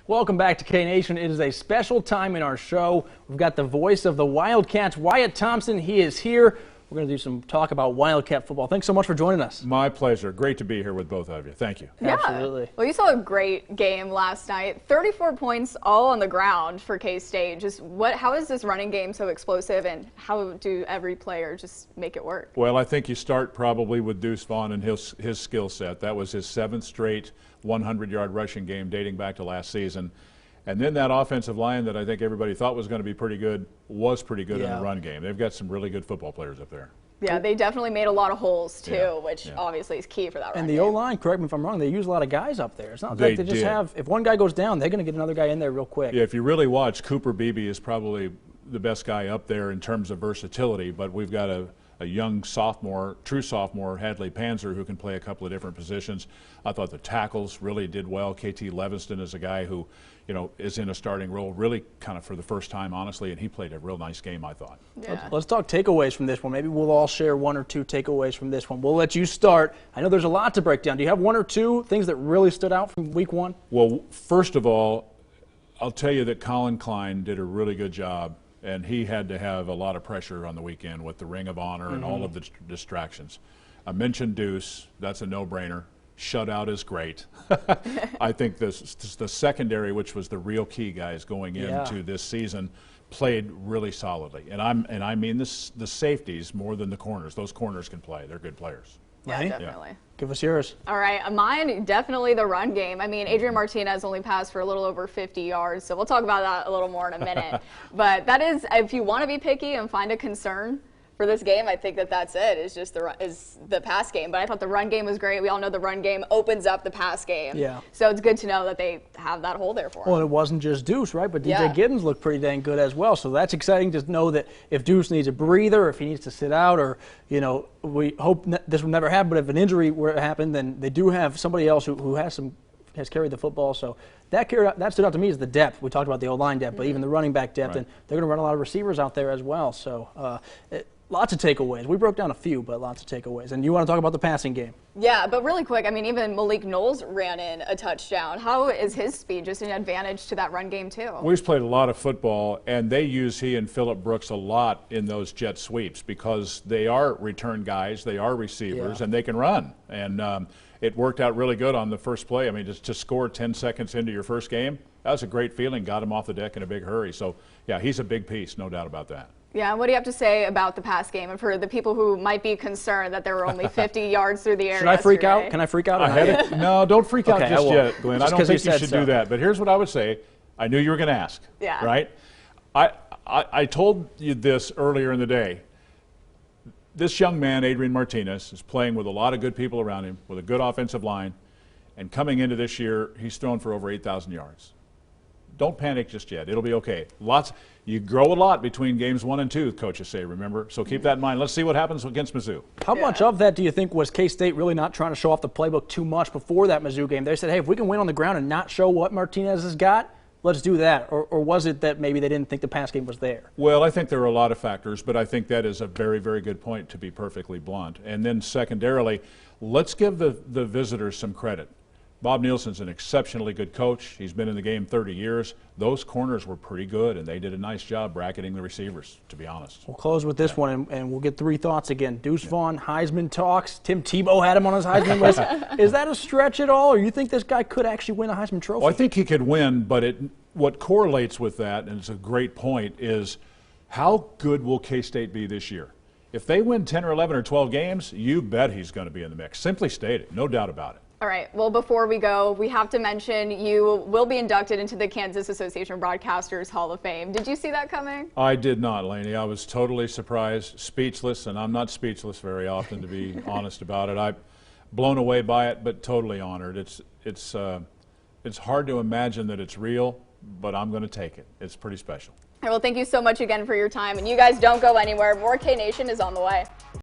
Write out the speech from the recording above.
Welcome back to K-Nation. It is a special time in our show. We've got the voice of the Wildcats, Wyatt Thompson. He is here. We're going to do some talk about Wildcat football. Thanks so much for joining us. My pleasure. Great to be here with both of you. Thank you. Yeah. Absolutely. Well, you saw a great game last night. 34 points all on the ground for K-State. How is this running game so explosive, and how do every player just make it work? Well, I think you start probably with Deuce Vaughn and his skill set. That was his 7th straight 100-yard rushing game dating back to last season. And then that offensive line that I think everybody thought was going to be pretty good was pretty good in the run game. They've got some really good football players up there. Yeah, they definitely made a lot of holes too, which obviously is key for that run And the game. O-line, correct me if I'm wrong, they use a lot of guys up there. It's not like they just have, if one guy goes down, they're going to get another guy in there real quick. Yeah, if you really watch, Cooper Beebe is probably the best guy up there in terms of versatility, but we've got a young sophomore, true sophomore, Hadley Panzer, who can play a couple of different positions. I thought the tackles really did well. KT Levinston is a guy who, you know, is in a starting role really kind of for the first time, honestly, and he played a real nice game, I thought. Yeah. Let's talk takeaways from this one. Maybe we'll all share one or two takeaways from this one. We'll let you start. I know there's a lot to break down. Do you have one or two things that really stood out from week one? Well, first of all, I'll tell you that Colin Klein did a really good job, and he had to have a lot of pressure on the weekend with the Ring of Honor and all of the distractions. I mentioned Deuce. That's a no-brainer. Shutout is great. I think the secondary, which was the real key guys going into this season, played really solidly. And I mean the safeties more than the corners. Those corners can play. They're good players. Yeah, definitely. Give us yours. All right, mine, definitely the run game. I mean, Adrian Martinez only passed for a little over 50 yards, so we'll talk about that a little more in a minute. But that is, if you want to be picky and find a concern for this game, I think that's it. It's just the pass game. But I thought the run game was great. We all know the run game opens up the pass game. Yeah. So it's good to know that they have that hole there for them. Well, it wasn't just Deuce, right? But DJ Giddens looked pretty dang good as well. So that's exciting to know that if Deuce needs a breather, if he needs to sit out, or, you know, we hope this will never happen, but if an injury were to happen, then they do have somebody else who has carried the football. So that stood out to me as the depth. We talked about the O-line depth, but even the running back depth, and they're going to run a lot of receivers out there as well. So lots of takeaways. We broke down a few, but lots of takeaways. And you want to talk about the passing game? Yeah, but really quick, I mean, even Malik Knowles ran in a touchdown. How is his speed just an advantage to that run game, too? We've played a lot of football, and they use he and Phillip Brooks a lot in those jet sweeps because they are return guys, they are receivers, and they can run. And it worked out really good on the first play. I mean, just to score 10 seconds into your first game, that was a great feeling, got him off the deck in a big hurry. So, yeah, he's a big piece, no doubt about that. Yeah, what do you have to say about the pass game and for the people who might be concerned that there were only 50 yards through the air? Should I freak out? Can I freak out? No, don't freak out just yet, Glenn. I don't think you should do that. But here's what I would say. I knew you were going to ask. Yeah. Right? I told you this earlier in the day. This young man, Adrian Martinez, is playing with a lot of good people around him, with a good offensive line, and coming into this year, he's thrown for over 8,000 yards. Don't panic just yet. It'll be okay. You grow a lot between games 1 and 2, coaches say, remember? So keep that in mind. Let's see what happens against Mizzou. How much of that do you think was K-State really not trying to show off the playbook too much before that Mizzou game? They said, hey, if we can win on the ground and not show what Martinez has got, let's do that. Or was it that maybe they didn't think the pass game was there? Well, I think there are a lot of factors, but I think that is a very, very good point, to be perfectly blunt. And then secondarily, let's give the visitors some credit. Bob Nielsen's an exceptionally good coach. He's been in the game 30 years. Those corners were pretty good, and they did a nice job bracketing the receivers, to be honest. We'll close with this one, and we'll get 3 thoughts again. Deuce Vaughn, Heisman talks. Tim Tebow had him on his Heisman list. Is that a stretch at all, or you think this guy could actually win a Heisman Trophy? Well, I think he could win, but what correlates with that, and it's a great point, is how good will K-State be this year? If they win 10 or 11 or 12 games, you bet he's going to be in the mix. Simply stated, no doubt about it. All right, well, before we go, we have to mention you will be inducted into the Kansas Association of Broadcasters Hall of Fame. Did you see that coming? I did not, Lainey. I was totally surprised, speechless, and I'm not speechless very often, to be honest about it. I'm blown away by it, but totally honored. It's hard to imagine that it's real, but I'm going to take it. It's pretty special. Well, thank you so much again for your time, and you guys don't go anywhere. More K-Nation is on the way.